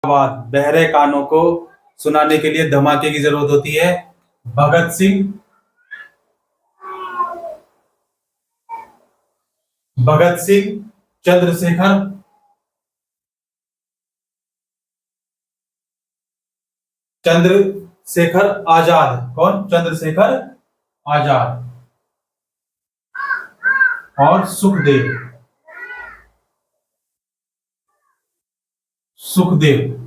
आवाज बहरे कानों को सुनाने के लिए धमाके की जरूरत होती है। भगत सिंह, भगत सिंह, चंद्रशेखर, चंद्रशेखर आजाद। कौन? चंद्रशेखर आजाद और सुखदेव, सुखदेव।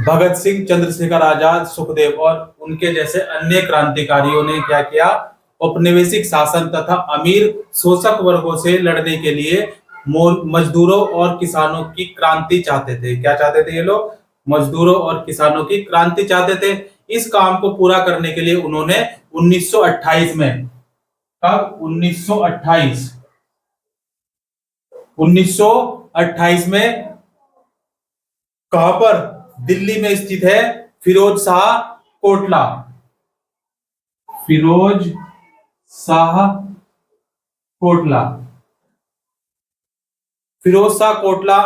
भगत सिंह, चंद्रशेखर आजाद, सुखदेव और उनके जैसे अन्य क्रांतिकारियों ने क्या किया? औपनिवेशिक शासन तथा अमीर शोषक वर्गों से लड़ने के लिए मजदूरों और किसानों की क्रांति चाहते थे। क्या चाहते थे ये लोग? मजदूरों और किसानों की क्रांति चाहते थे। इस काम को पूरा करने के लिए उन्होंने 1928 में, कब? 1928, 1928 में कहां पर? दिल्ली में स्थित है फिरोज शाह कोटला, फिरोज शाह कोटला, फिरोज शाह कोटला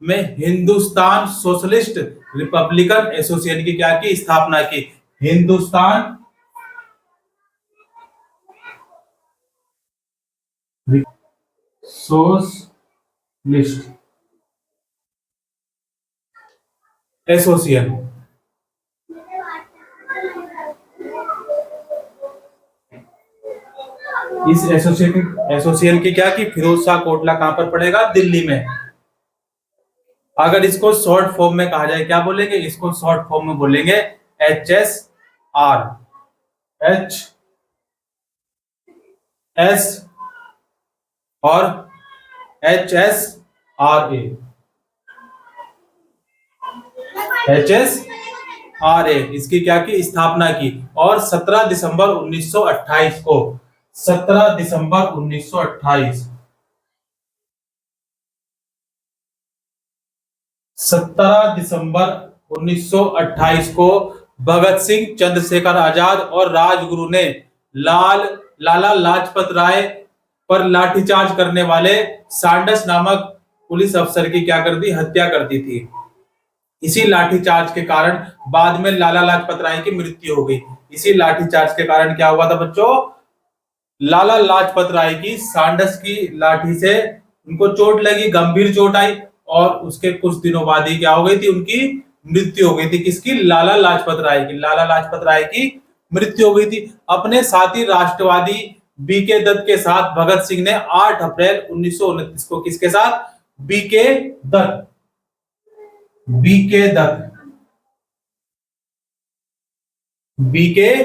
में हिंदुस्तान सोशलिस्ट रिपब्लिकन एसोसिएशन की क्या की? स्थापना की। Hindustan socialist association. इस एसोसिएशन की क्या की? फिरोज शाह कोटला कहां पर पड़ेगा? दिल्ली में। अगर इसको शॉर्ट फॉर्म में कहा जाए, क्या बोलेंगे इसको? शॉर्ट फॉर्म में बोलेंगे HSR, HS और HSRA, HSRA इसकी क्या की? स्थापना की। और 17 दिसंबर 1928 को, 17 दिसंबर 1928, 17 दिसंबर 1928 को भगत सिंह, चंद्रशेखर आजाद और राजगुरु ने लाला लाजपत राय पर लाठीचार्ज करने वाले सांडस नामक पुलिस अफसर की क्या कर दी? हत्या कर दी थी। इसी लाठीचार्ज के कारण बाद में लाला लाजपत राय की मृत्यु हो गई। इसी लाठीचार्ज के कारण क्या हुआ था बच्चों? लाला लाजपत राय की सांडस की लाठी से उनको चोट लगी, गंभीर चोट आई और उसके कुछ दिनों बाद ही क्या हो गई थी? उनकी मृत्यु हो गई थी। किसकी? लाला लाजपत राय की। लाला लाजपत राय की मृत्यु हो गई थी। अपने साथी राष्ट्रवादी बीके दत्त के साथ भगत सिंह ने 8 अप्रैल 1929 को किसके साथ? बीके दत्त, बीके दत्त, बीके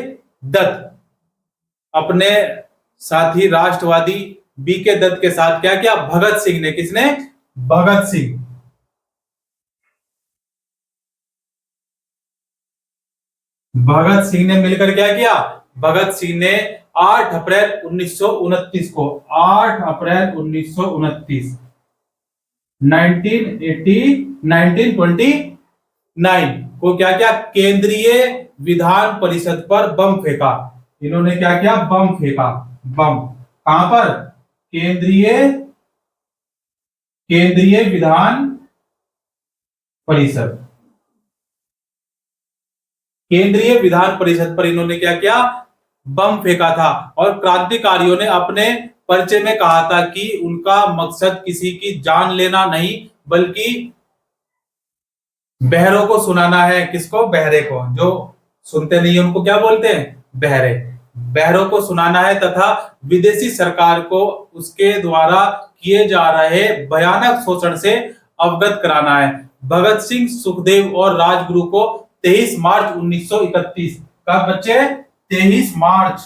दत्त अपने साथी राष्ट्रवादी बीके दत्त के साथ क्या किया? भगत सिंह ने, किसने? भगत सिंह, भगत सिंह ने मिलकर क्या किया? भगत सिंह ने 8 अप्रैल 1929 को, 8 अप्रैल 1929, 1929 को क्या किया? केंद्रीय विधान परिषद पर बम फेंका। इन्होंने क्या किया? बम फेंका। बम कहां पर? केंद्रीय विधान परिषद, केंद्रीय विधान परिषद पर इन्होंने क्या किया? बम फेंका था। और क्रांतिकारियों ने अपने परिचय में कहा था कि उनका मकसद किसी की जान लेना नहीं बल्कि बहरों को सुनाना है। किसको? बहरे को। जो सुनते नहीं है उनको क्या बोलते हैं? बहरे। बहरों को सुनाना है तथा विदेशी सरकार को उसके द्वारा किए जा रहे भयानक शोषण से अवगत कराना है। भगत सिंह, सुखदेव और राजगुरु को 23 मार्च 1931 का बच्चे 23 मार्च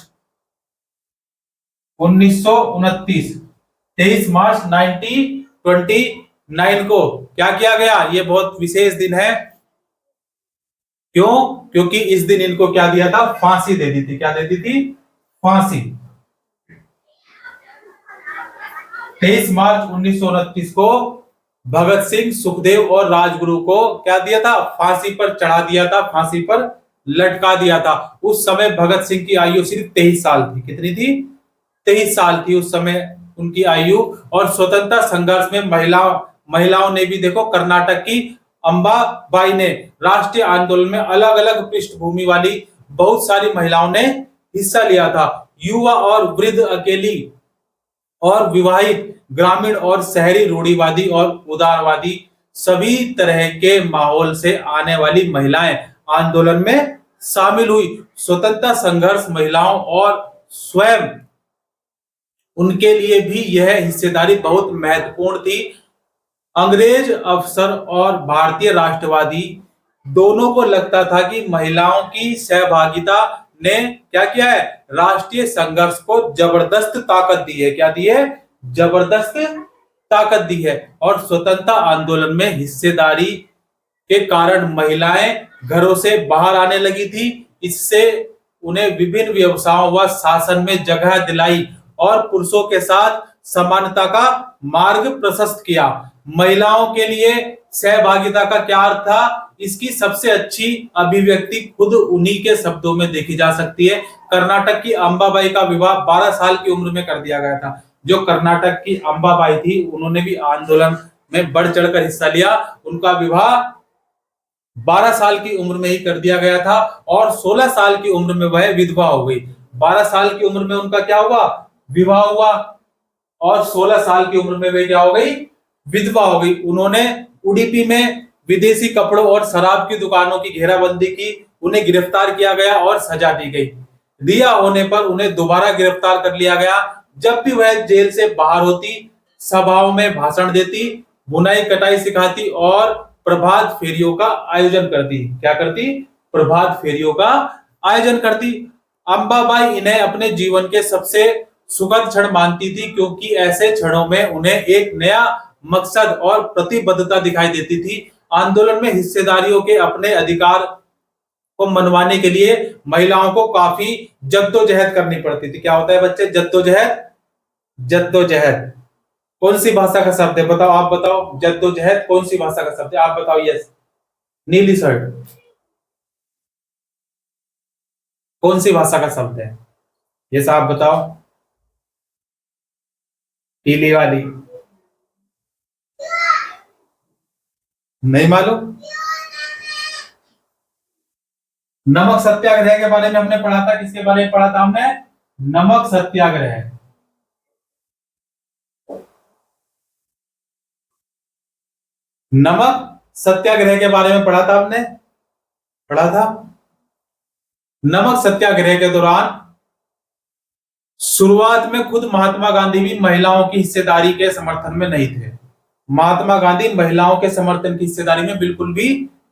1929, 23 मार्च 1929 को क्या किया गया? ये बहुत विशेष दिन है। क्यों? क्योंकि इस दिन इनको क्या दिया था? फांसी दे दी थी। क्या दे दी थी? फांसी। 23 मार्च 1929 को भगत सिंह, सुखदेव और राजगुरु को क्या दिया था? फांसी पर चढ़ा दिया था, फांसी पर लटका दिया था। उस समय भगत सिंह की आयु सिर्फ 23 साल थी। कितनी थी? 23 साल थी उस समय उनकी आयु। और स्वतंत्रता संघर्ष में महिलाओं ने भी देखो कर्नाटक की अंबाबाई ने राष्ट्रीय आंदोलन में अलग अलग पृष्ठभूमि वाली बहुत सारी महिलाओं ने हिस्सा लिया था। युवा और वृद्ध, अकेली और विवाहित, ग्रामीण और शहरी, रूढ़िवादी और उदारवादी, सभी तरह के माहौल से आने वाली महिलाएं आंदोलन में शामिल हुई। स्वतंत्रता संघर्ष महिलाओं और स्वयं उनके लिए भी यह हिस्सेदारी बहुत महत्वपूर्ण थी। अंग्रेज अफसर और भारतीय राष्ट्रवादी दोनों को लगता था कि महिलाओं की सहभागिता ने क्या किया है, राष्ट्रीय संघर्ष को जबरदस्त ताकत दी है। क्या दी है? जबरदस्त ताकत दी है। और स्वतंत्रता आंदोलन में हिस्सेदारी के कारण महिलाएं घरों से बाहर आने लगी थी। इससे उन्हें विभिन्न व्यवसायों व शासन में जगह दिलाई और पुरुषों के साथ समानता का मार्ग प्रशस्त किया। महिलाओं के लिए सहभागिता का क्या अर्थ था? इसकी सबसे अच्छी अभिव्यक्ति खुद उन्हीं के शब्दों में देखी जा सकती है। कर्नाटक की अंबाबाई का विवाह 12 साल की उम्र में कर दिया गया था। जो कर्नाटक की अंबाबाई थी, उन्होंने भी आंदोलन में बढ़ चढ़कर हिस्सा लिया। उनका विवाह 12 साल की उम्र में ही कर दिया गया था और 16 साल की उम्र में वह विधवा हो गई। 12 साल की उम्र में उनका क्या हुआ? विवाह हुआ और 16 साल की उम्र में वे क्या हो गई? विधवा हो गई। उन्होंने उडुपी में विदेशी कपड़ों और शराब की दुकानों की घेराबंदी की। उन्हें गिरफ्तार किया गया और सजा दी गई। रिहा होने पर उन्हें दोबारा गिरफ्तार कर लिया गया। जब भी वह जेल से बाहर होती, सभाओं में भाषण देती, बुनाई कटाई सिखाती और प्रभात फेरियों का आयोजन करती। क्या करती? प्रभात फेरियों का आयोजन करती। अंबाबाई इन्हें अपने जीवन के सबसे सुखद क्षण मानती थी, क्योंकि ऐसे क्षणों में उन्हें एक नया मकसद और प्रतिबद्धता दिखाई देती थी। आंदोलन में हिस्सेदारियों के अपने अधिकार को मनवाने के लिए महिलाओं को काफी जद्दोजहद करनी पड़ती थी। क्या होता है बच्चे? जद्दोजहद। जद्दोजहद कौन सी भाषा का शब्द है? बताओ, आप बताओ। जद्दोजहद कौन सी भाषा का शब्द है? आप बताओ। यस, नीली शर्ट कौन सी भाषा का शब्द है? यस, आप बताओ। पीली वाली? नहीं मालूम? नमक सत्याग्रह के बारे में हमने पढ़ा था। किसके बारे में पढ़ा था हमने? नमक सत्याग्रह। नमक सत्याग्रह के बारे में पढ़ा था हमने, पढ़ा था। नमक सत्याग्रह के दौरान शुरुआत में खुद महात्मा गांधी भी महिलाओं की हिस्सेदारी के समर्थन में नहीं थे। महात्मा गांधी महिलाओं के समर्थन की हिस्सेदारी में बिल्कुल भी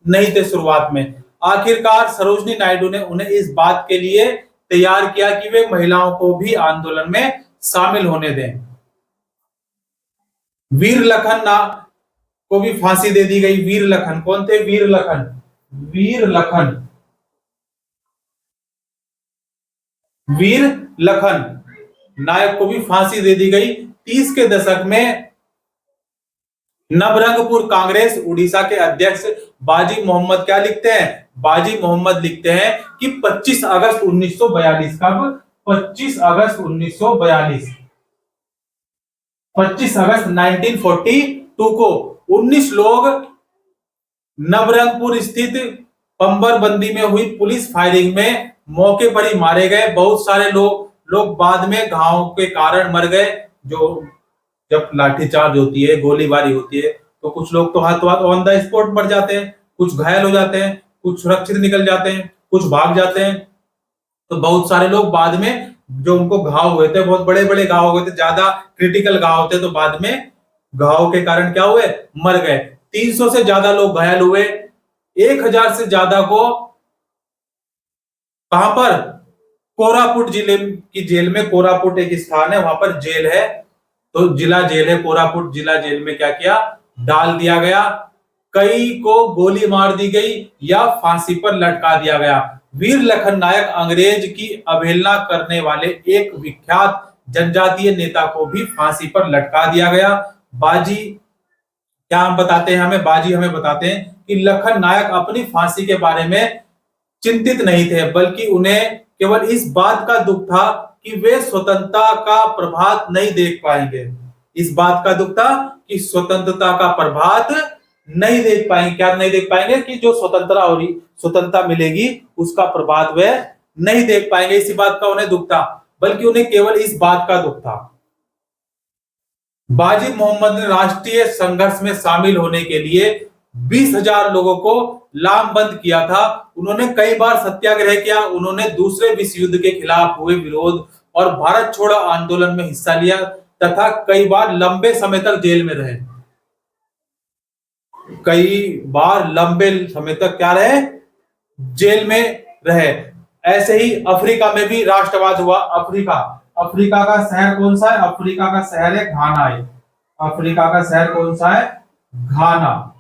नहीं थे शुरुआत में। आखिरकार सरोजिनी नायडू ने उन्हें इस बात के लिए तैयार किया कि वे महिलाओं को भी आंदोलन में शामिल होने दें। वीर लखन को भी फांसी दे दी गई। वीर लखन कौन थे? वीर लखन। वीर लखन, वीर लखन नायक को भी फांसी दे दी गई। 30 के दशक में नवरंगपुर कांग्रेस उड़ीसा के अध्यक्ष बाजी मोहम्मद क्या लिखते हैं? बाजी मोहम्मद लिखते हैं कि 25 अगस्त 1942, कब? 25 अगस्त 1942, 25 अगस्त 1942 को 19 लोग नवरंगपुर स्थित पंबरबंदी में हुई पुलिस फायरिंग में मौके पर ही मारे गए। बहुत सारे लोग बाद में घाव के कारण मर गए। जो जब लाठीचार्ज होती है, गोलीबारी होती है, तो कुछ लोग तो हाथों हाथ ऑन द स्पॉट मर जाते हैं, कुछ घायल हो जाते हैं, कुछ सुरक्षित निकल जाते हैं, कुछ भाग जाते हैं। तो बहुत सारे लोग बाद में, जो उनको घाव हुए थे, बहुत बड़े बड़े घाव हुए थे, ज्यादा क्रिटिकल घाव थे, तो बाद में घाव के कारण क्या हुए? मर गए। 300 से ज्यादा लोग घायल हुए। 1000 से ज्यादा को कहां पर? कोरापुट जिले की जेल में। कोरापुट एक स्थान है, वहां पर जेल है, तो जिला जेल है कोरापुट। जिला जेल में क्या किया? डाल दिया गया। कई को गोली मार दी गई या फांसी पर लटका दिया गया। वीर लखन नायक अंग्रेज की अवहेलना करने वाले एक विख्यात जनजातीय नेता को भी फांसी पर लटका दिया गया। बाजी क्या हम बताते हैं हमें? बाजी हमें बताते हैं कि लखन नायक अपनी फांसी के बारे में चिंतित नहीं थे, बल्कि उन्हें केवल इस बात का दुख था कि वे स्वतंत्रता का प्रभात नहीं देख पाएंगे। इस बात का दुख था कि स्वतंत्रता का प्रभात नहीं देख पाएंगे। क्या नहीं देख पाएंगे? कि जो स्वतंत्रता मिलेगी उसका प्रभाव वे नहीं देख पाएंगे। इसी बात का उन्हें दुख था, बल्कि उन्हें केवल इस बात का दुख था। बाजी मोहम्मद ने राष्ट्रीय संघर्ष में शामिल होने के लिए 20,000 लोगों को लामबंद किया था। उन्होंने कई बार सत्याग्रह किया। उन्होंने दूसरे विश्व युद्ध के खिलाफ हुए विरोध और भारत छोड़ो आंदोलन में हिस्सा लिया तथा कई बार लंबे समय तक जेल में रहे। कई बार लंबे समय तक क्या रहे? जेल में रहे। ऐसे ही अफ्रीका में भी राष्ट्रवाद हुआ। अफ्रीका का शहर कौन सा है? अफ्रीका का शहर है घाना है। अफ्रीका का शहर कौन सा है? घाना।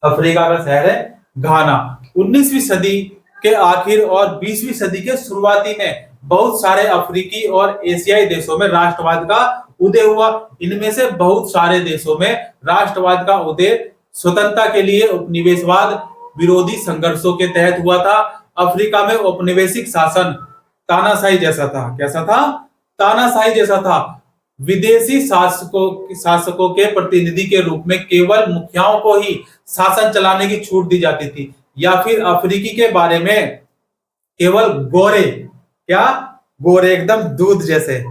अफ्रीका का शहर है घाना। 19वीं सदी के आखिर और 20वीं सदी के शुरुआती में बहुत सारे अफ्रीकी और एशियाई देशों में राष्ट्रवाद का उदय हुआ। इनमें से बहुत सारे देशों में राष्ट्रवाद का उदय स्वतंत्रता के लिए उपनिवेशवाद विरोधी संघर्षों के तहत हुआ था। अफ्रीका में औपनिवेशिक शासन तानाशाही जैसा था। कैसा था? तानाशाही जैसा था। विदेशी शासकों के प्रतिनिधि के रूप में केवल मुखियाओं को ही शासन चलाने की छूट दी जाती थी, या फिर अफ्रीकी के बारे में केवल गोरे, क्या? गोरे एकदम दूध जैसे।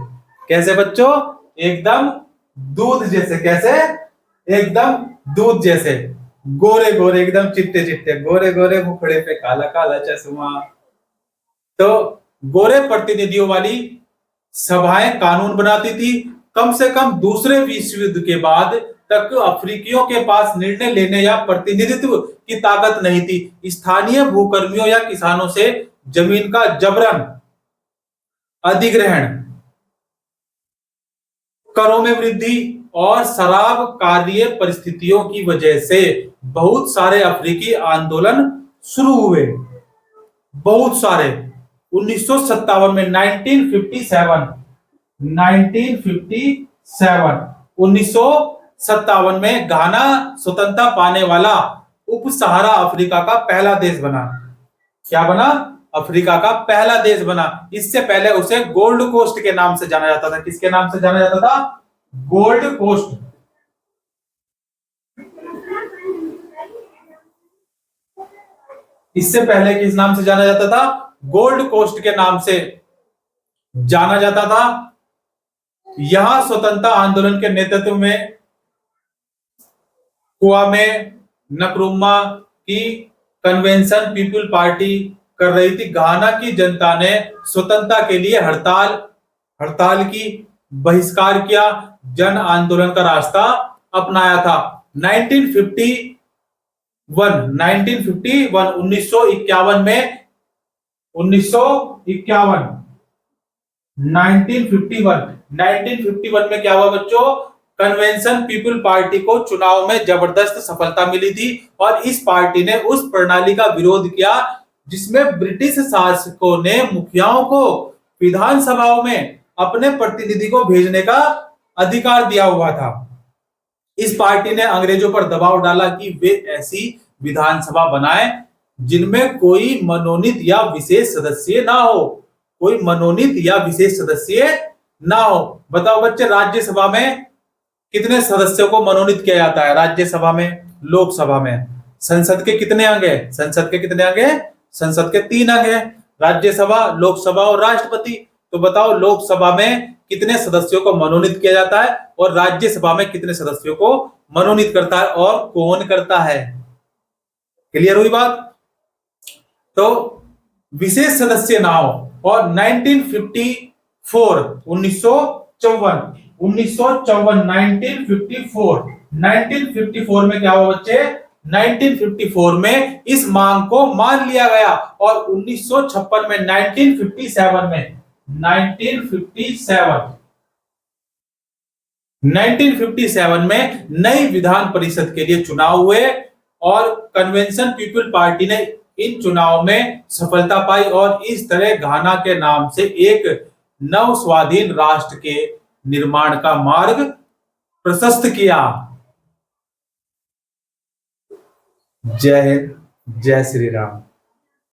कैसे बच्चों? एकदम दूध जैसे। कैसे? एकदम दूध जैसे। गोरे गोरे, एकदम चिट्टे चिट्टे, गोरे गोरे, मुखड़े पे काला काला चश्मा। तो गोरे प्रतिनिधियों वाली सभाएं कानून बनाती थी। कम से कम दूसरे विश्व युद्ध के बाद तक अफ्रीकियों के पास निर्णय लेने या प्रतिनिधित्व की ताकत नहीं थी। स्थानीय भूकर्मियों या किसानों से जमीन का जबरन अधिग्रहण, करों में वृद्धि और शराब कार्य परिस्थितियों की वजह से बहुत सारे अफ्रीकी आंदोलन शुरू हुए। बहुत सारे। 1957 में 1957 में घाना स्वतंत्रता पाने वाला उप सहारा अफ्रीका का पहला देश बना। क्या बना? अफ्रीका का पहला देश बना। इससे पहले उसे गोल्ड कोस्ट के नाम से जाना जाता था। किसके नाम से जाना जाता था? Gold Coast. इससे पहले किस नाम से जाना जाता था? गोल्ड कोस्ट के नाम से जाना जाता था। यहां स्वतंत्रता आंदोलन के नेतृत्व में क्वामे नक्रुमा की कन्वेंशन पीपुल पार्टी कर रही थी। घाना की जनता ने स्वतंत्रता के लिए हड़ताल की, बहिष्कार किया, जन आंदोलन का रास्ता अपनाया था। 1951 में 1951 में क्या हुआ बच्चों? कन्वेंशन पीपुल पार्टी को चुनाव में जबरदस्त सफलता मिली थी और इस पार्टी ने उस प्रणाली का विरोध किया जिसमें ब्रिटिश शासकों ने मुखियाओं को विधानसभाओं में अपने प्रतिनिधि को भेजने का अधिकार दिया हुआ था। इस पार्टी ने अंग्रेजों पर दबाव डाला कि वे ऐसी विधानसभा बनाएं जिनमें कोई मनोनीत या विशेष सदस्य ना हो। कोई मनोनीत या विशेष सदस्य ना हो। बताओ बच्चे, राज्यसभा में कितने सदस्यों को मनोनीत किया जाता है? राज्यसभा में, लोकसभा में। संसद के कितने अंग है? संसद के कितने अंग है? संसद के 3 अंग है। राज्यसभा, लोकसभा और राष्ट्रपति। तो बताओ लोकसभा में कितने सदस्यों को मनोनीत किया जाता है और राज्यसभा में कितने सदस्यों को मनोनीत करता है और कौन करता है? क्लियर हुई बात? तो विशेष सदस्य ना हो। और 1954 में क्या हुआ बच्चे? 1954 में इस मांग को मान लिया गया और 1957 में 1957 में नई विधान परिषद के लिए चुनाव हुए और कन्वेंशन पीपुल पार्टी ने इन चुनाव में सफलता पाई और इस तरह घाना के नाम से एक नव स्वाधीन राष्ट्र के निर्माण का मार्ग प्रशस्त किया। जय हिंद, जय श्री राम।